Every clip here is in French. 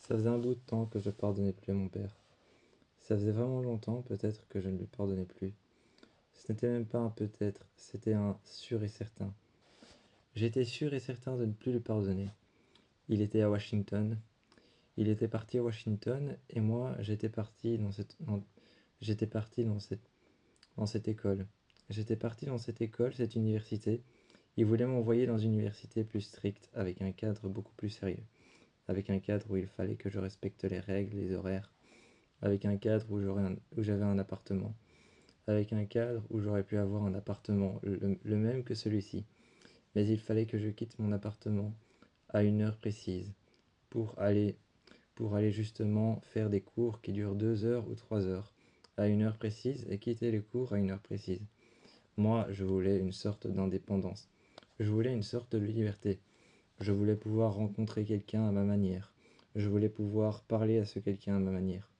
Ça faisait un bout de temps que je pardonnais plus à mon père. Ça faisait vraiment longtemps peut-être que je ne lui pardonnais plus. Ce n'était même pas un peut-être, c'était un sûr et certain. J'étais sûr et certain de ne plus lui pardonner. Il était à Washington. Il était parti à Washington et moi j'étais parti dans cette école. J'étais parti dans cette école, cette université. Il voulait m'envoyer dans une université plus stricte, avec un cadre beaucoup plus sérieux. Avec un cadre où il fallait que je respecte les règles, les horaires. Avec un cadre où j'avais un appartement. Avec un cadre où j'aurais pu avoir un appartement, le même que celui-ci. Mais il fallait que je quitte mon appartement à une heure précise pour aller justement faire des cours qui durent 2 heures ou 3 heures à une heure précise et quitter les cours à une heure précise. Moi, je voulais une sorte d'indépendance. Je voulais une sorte de liberté. Je voulais pouvoir rencontrer quelqu'un à ma manière. Je voulais pouvoir parler à ce quelqu'un à ma manière.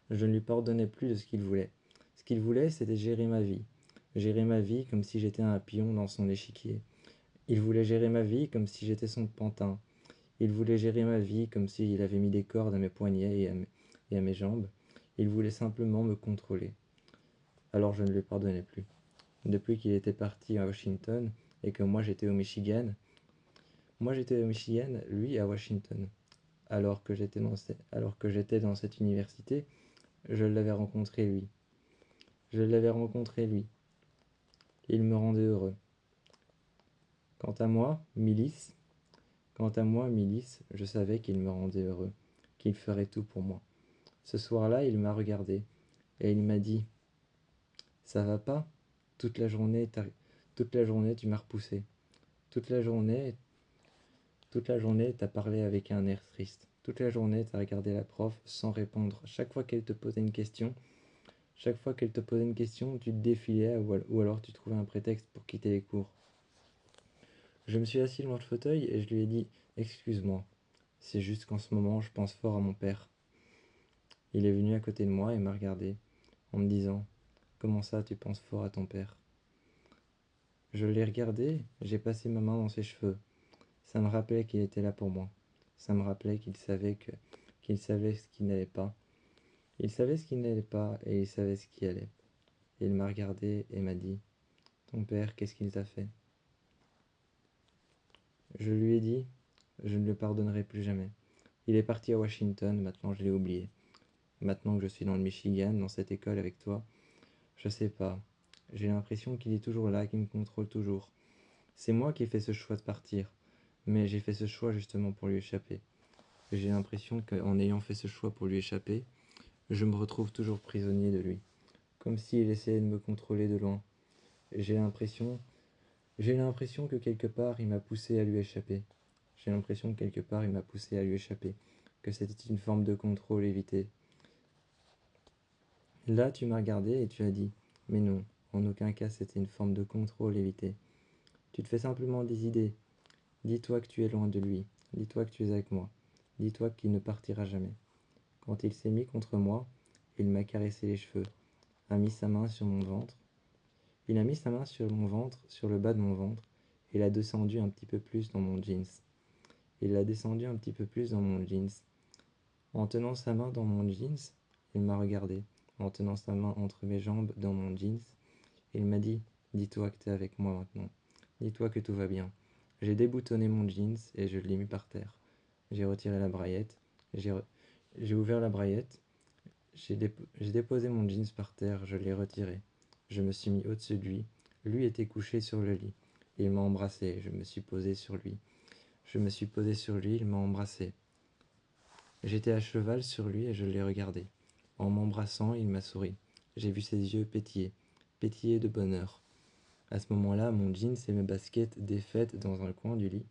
Je ne lui pardonnais plus de ce qu'il voulait. Ce qu'il voulait, c'était gérer ma vie. Gérer ma vie comme si j'étais un pion dans son échiquier. Il voulait gérer ma vie comme si j'étais son pantin. Il voulait gérer ma vie comme s'il avait mis des cordes à mes poignets et à mes jambes. Il voulait simplement me contrôler. Alors je ne lui pardonnais plus. Depuis qu'il était parti à Washington et que moi j'étais au Michigan, lui à Washington. Alors que j'étais dans cette université, je l'avais rencontré lui. Je l'avais rencontré lui. Il me rendait heureux. Quant à moi, Milice, je savais qu'il me rendait heureux, qu'il ferait tout pour moi. Ce soir-là, il m'a regardé et il m'a dit: ça va pas? Toute la journée, toute la journée, tu m'as repoussé. Toute la journée, toute la journée, t'as parlé avec un air triste. Toute la journée, t'as regardé la prof sans répondre. Chaque fois qu'elle te posait une question, tu te défilais ou alors tu trouvais un prétexte pour quitter les cours. Je me suis assis dans le fauteuil et je lui ai dit: excuse-moi, c'est juste qu'en ce moment, je pense fort à mon père. Il est venu à côté de moi et m'a regardé en me disant: comment ça, tu penses fort à ton père? Je l'ai regardé, j'ai passé ma main dans ses cheveux. Ça me rappelait qu'il était là pour moi. Ça me rappelait qu'il savait ce qui n'allait pas. Il savait ce qui n'allait pas et il savait ce qui allait. Et il m'a regardé et m'a dit: ton père, qu'est-ce qu'il t'a fait? Je lui ai dit: je ne le pardonnerai plus jamais. Il est parti à Washington, maintenant je l'ai oublié. Maintenant que je suis dans le Michigan, dans cette école avec toi, je sais pas. J'ai l'impression qu'il est toujours là, qu'il me contrôle toujours. C'est moi qui ai fait ce choix de partir, mais j'ai fait ce choix justement pour lui échapper. J'ai l'impression qu'en ayant fait ce choix pour lui échapper, je me retrouve toujours prisonnier de lui, comme s'il essayait de me contrôler de loin. J'ai l'impression, j'ai l'impression que quelque part il m'a poussé à lui échapper. J'ai l'impression que quelque part il m'a poussé à lui échapper, que c'était une forme de contrôle évité. Là, tu m'as regardé et tu as dit: mais non, en aucun cas c'était une forme de contrôle évité. Tu te fais simplement des idées. Dis-toi que tu es loin de lui. Dis-toi que tu es avec moi. Dis-toi qu'il ne partira jamais. Quand il s'est mis contre moi, il m'a caressé les cheveux, a mis sa main sur mon ventre. Il a mis sa main sur mon ventre, sur le bas de mon ventre, et l'a descendu un petit peu plus dans mon jeans. Il l'a descendu un petit peu plus dans mon jeans. En tenant sa main dans mon jeans, il m'a regardé. En tenant sa main entre mes jambes dans mon jeans, il m'a dit: dis-toi que t'es avec moi maintenant. Dis-toi que tout va bien. J'ai déboutonné mon jeans et je l'ai mis par terre. J'ai retiré la braillette. J'ai ouvert la braillette. J'ai déposé mon jeans par terre. Je l'ai retiré. Je me suis mis au-dessus de lui. Lui était couché sur le lit. Il m'a embrassé. Je me suis posé sur lui. Je me suis posé sur lui. Il m'a embrassé. J'étais à cheval sur lui et je l'ai regardé. En m'embrassant, il m'a souri. J'ai vu ses yeux pétiller, pétiller de bonheur. À ce moment-là, mon jeans et mes baskets défaites dans un coin du lit,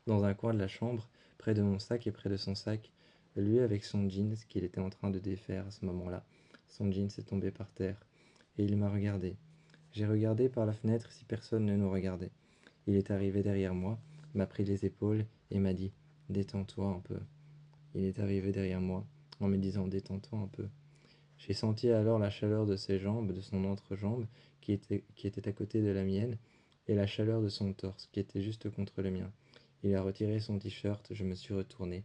dans un coin de la chambre, près de mon sac et près de son sac, lui avec son jeans qu'il était en train de défaire à ce moment-là. Son jeans est tombé par terre et il m'a regardé. J'ai regardé par la fenêtre si personne ne nous regardait. Il est arrivé derrière moi, m'a pris les épaules et m'a dit: détends-toi un peu. Il est arrivé derrière moi en me disant: détends-toi un peu. J'ai senti alors la chaleur de ses jambes, de son entrejambe qui était à côté de la mienne, et la chaleur de son torse qui était juste contre le mien. Il a retiré son t-shirt, je me suis retourné.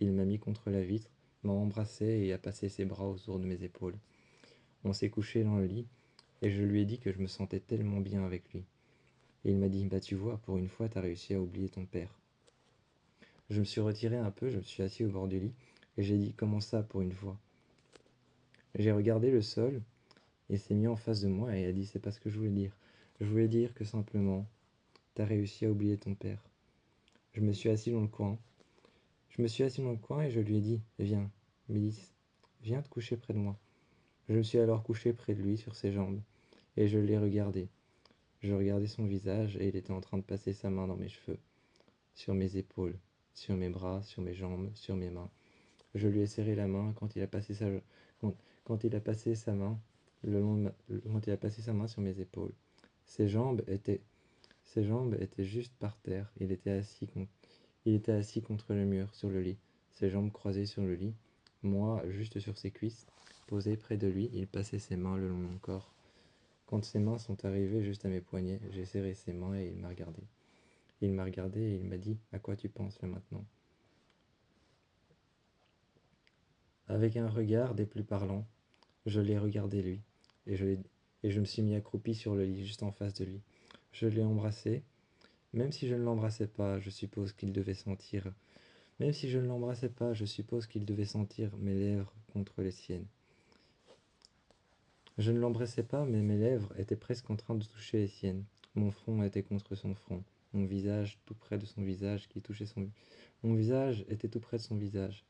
Il m'a mis contre la vitre, m'a embrassé et a passé ses bras autour de mes épaules. On s'est couché dans le lit, et je lui ai dit que je me sentais tellement bien avec lui. Et il m'a dit, bah tu vois, pour une fois, t'as réussi à oublier ton père. Je me suis retiré un peu, je me suis assis au bord du lit, et j'ai dit, comment ça, pour une fois? J'ai regardé le sol, il s'est mis en face de moi et a dit, c'est pas ce que je voulais dire. Je voulais dire que simplement, t'as réussi à oublier ton père. Je me suis assis dans le coin. Je me suis assis dans le coin et je lui ai dit, viens, Mélisse, viens te coucher près de moi. Je me suis alors couché près de lui sur ses jambes, et je l'ai regardé. Je regardais son visage et il était en train de passer sa main dans mes cheveux, sur mes épaules, sur mes bras, sur mes jambes, sur mes mains. Je lui ai serré la main quand il a passé quand il a passé sa main quand il a passé sa main sur mes épaules. Ses jambes étaient, ses jambes étaient juste par terre. Il était assis contre le mur, sur le lit, ses jambes croisées sur le lit, moi juste sur ses cuisses, posé près de lui, il passait ses mains le long de mon corps. Quand ses mains sont arrivées juste à mes poignets, j'ai serré ses mains et il m'a regardé. Il m'a regardé et il m'a dit, à quoi tu penses là maintenant? Avec un regard des plus parlants, je l'ai regardé lui, et je me suis mis accroupi sur le lit, juste en face de lui. Je l'ai embrassé, même si je ne l'embrassais pas, je suppose qu'il devait sentir. Même si je ne l'embrassais pas, je suppose qu'il devait sentir mes lèvres contre les siennes. Je ne l'embrassais pas, mais mes lèvres étaient presque en train de toucher les siennes. Mon front était contre son front, mon visage tout près de son visage qui touchait son... Mon visage était tout près de son visage.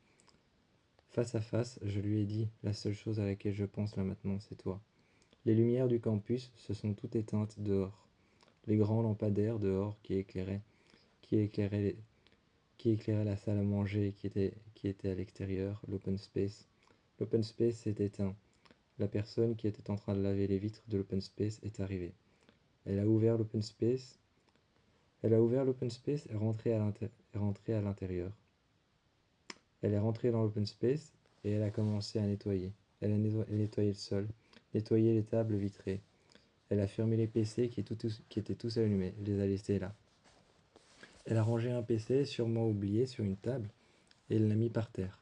Face à face, je lui ai dit, la seule chose à laquelle je pense là maintenant, c'est toi. Les lumières du campus se sont toutes éteintes dehors. Les grands lampadaires dehors qui éclairaient, qui éclairait la salle à manger qui était à l'extérieur, l'open space. L'open space s'est éteint. La personne qui était en train de laver les vitres de l'open space est arrivée. Elle a ouvert l'open space. Elle a ouvert l'open space et rentrée à l'intérieur. Elle est rentrée dans l'open space et elle a commencé à nettoyer. Elle a nettoyé le sol, nettoyé les tables vitrées. Elle a fermé les PC qui étaient tous allumés, elle les a laissés là. Elle a rangé un PC sûrement oublié sur une table et elle l'a mis par terre.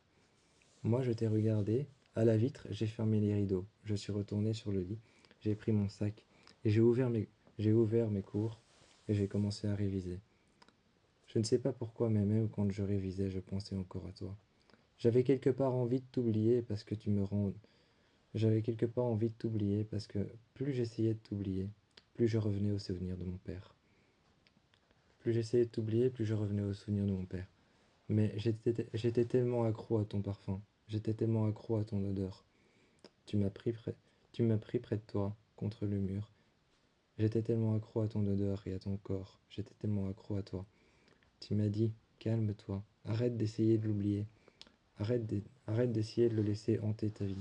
Moi, je t'ai regardé. À la vitre, j'ai fermé les rideaux. Je suis retourné sur le lit. J'ai pris mon sac et j'ai ouvert mes cours et j'ai commencé à réviser. Je ne sais pas pourquoi, mais même quand je révisais, je pensais encore à toi. J'avais quelque part envie de t'oublier parce que tu me rends... J'avais quelque part envie de t'oublier parce que plus j'essayais de t'oublier, plus je revenais au souvenir de mon père. Plus j'essayais de t'oublier, plus je revenais au souvenir de mon père. Mais j'étais tellement accro à ton parfum. J'étais tellement accro à ton odeur. Tu m'as pris près, tu m'as pris près de toi, contre le mur. J'étais tellement accro à ton odeur et à ton corps. J'étais tellement accro à toi. Tu m'as dit, calme-toi. Arrête d'essayer de l'oublier. Arrête d'essayer de le laisser hanter ta vie.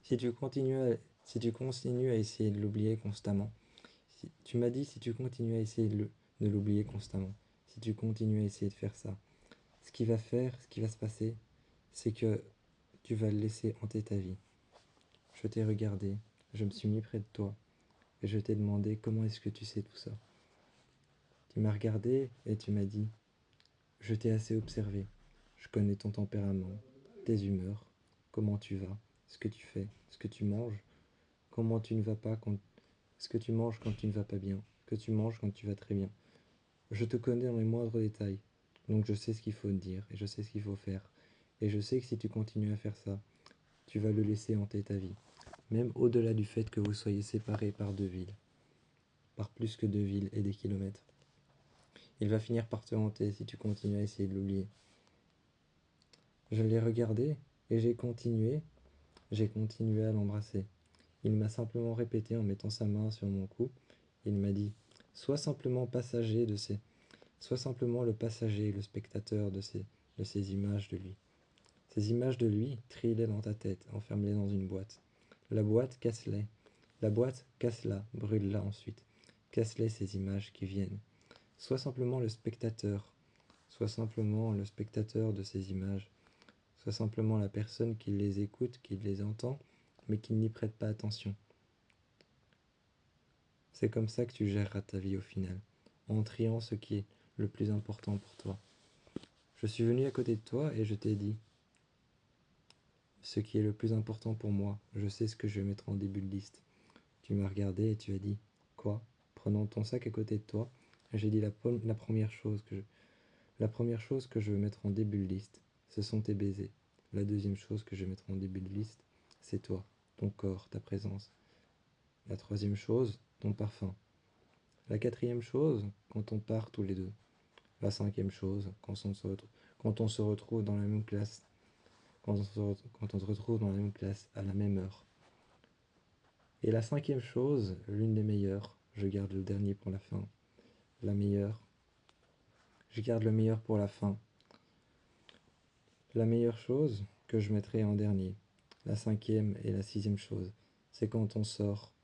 Si tu continues à essayer de l'oublier constamment, tu m'as dit si tu continues à essayer de l'oublier constamment, si tu continues à essayer de faire ça, ce qui va se passer, c'est que tu vas le laisser hanter ta vie. Je t'ai regardé, je me suis mis près de toi, et je t'ai demandé comment est-ce que tu sais tout ça. Tu m'as regardé et tu m'as dit, je t'ai assez observé, je connais ton tempérament, tes humeurs, comment tu vas, ce que tu fais, ce que tu manges, comment tu ne vas pas quand... ce que tu manges quand tu ne vas pas bien, ce que tu manges quand tu vas très bien. Je te connais dans les moindres détails, donc je sais ce qu'il faut te dire et je sais ce qu'il faut faire. Et je sais que si tu continues à faire ça, tu vas le laisser hanter ta vie. Même au-delà du fait que vous soyez séparés par 2 villes, par plus que 2 villes et des kilomètres. Il va finir par te hanter si tu continues à essayer de l'oublier. Je l'ai regardé et j'ai continué à l'embrasser. Il m'a simplement répété en mettant sa main sur mon cou, il m'a dit « Sois simplement passager de ces... Sois simplement le passager et le spectateur de ces images de lui. » Ces images de lui trillaient dans ta tête, enfermées dans une boîte. La boîte casse-les. La boîte casse-la, brûle-la ensuite. Casse-les ces images qui viennent. Sois simplement le spectateur. Sois simplement le spectateur de ces images. Sois simplement la personne qui les écoute, qui les entend, mais qui n'y prête pas attention. C'est comme ça que tu géreras ta vie au final, en triant ce qui est le plus important pour toi. Je suis venu à côté de toi et je t'ai dit ce qui est le plus important pour moi. Je sais ce que je vais mettre en début de liste. Tu m'as regardé et tu as dit quoi? Prenant ton sac à côté de toi, j'ai dit la première chose que je veux mettre en début de liste, ce sont tes baisers. La deuxième chose que je vais mettre en début de liste, c'est toi, ton corps, ta présence. La troisième chose, ton parfum. La quatrième chose, quand on part tous les deux. La cinquième chose, quand on se retrouve dans la même classe. Quand on se retrouve dans la même classe à la même heure. Et la cinquième chose, l'une des meilleures, je garde le dernier pour la fin. La meilleure, je garde le meilleur pour la fin. La meilleure chose que je mettrai en dernier. La cinquième et la sixième chose, c'est quand on sort.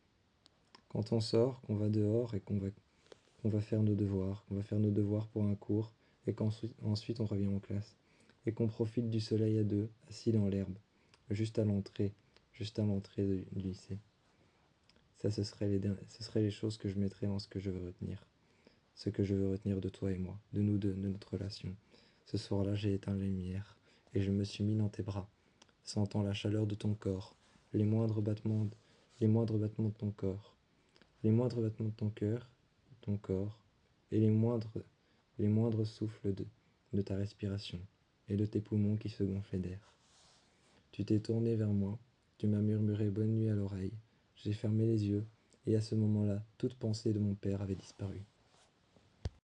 Quand on sort, qu'on va dehors et qu'on va faire nos devoirs. Qu'on va faire nos devoirs pour un cours et qu'ensuite on revient en classe. Et qu'on profite du soleil à deux, assis dans l'herbe, juste à l'entrée du lycée. Ça, ce serait les choses que je mettrais en ce que je veux retenir. Ce que je veux retenir de toi et moi, de nous deux, de notre relation. Ce soir-là, j'ai éteint la lumière et je me suis mis dans tes bras, sentant la chaleur de ton corps, les moindres battements, les moindres battements de ton corps, les moindres battements de ton corps, et les moindres souffles de ta respiration et de tes poumons qui se gonflaient d'air. Tu t'es tourné vers moi, tu m'as murmuré bonne nuit à l'oreille, j'ai fermé les yeux, et à ce moment-là, toute pensée de mon père avait disparu.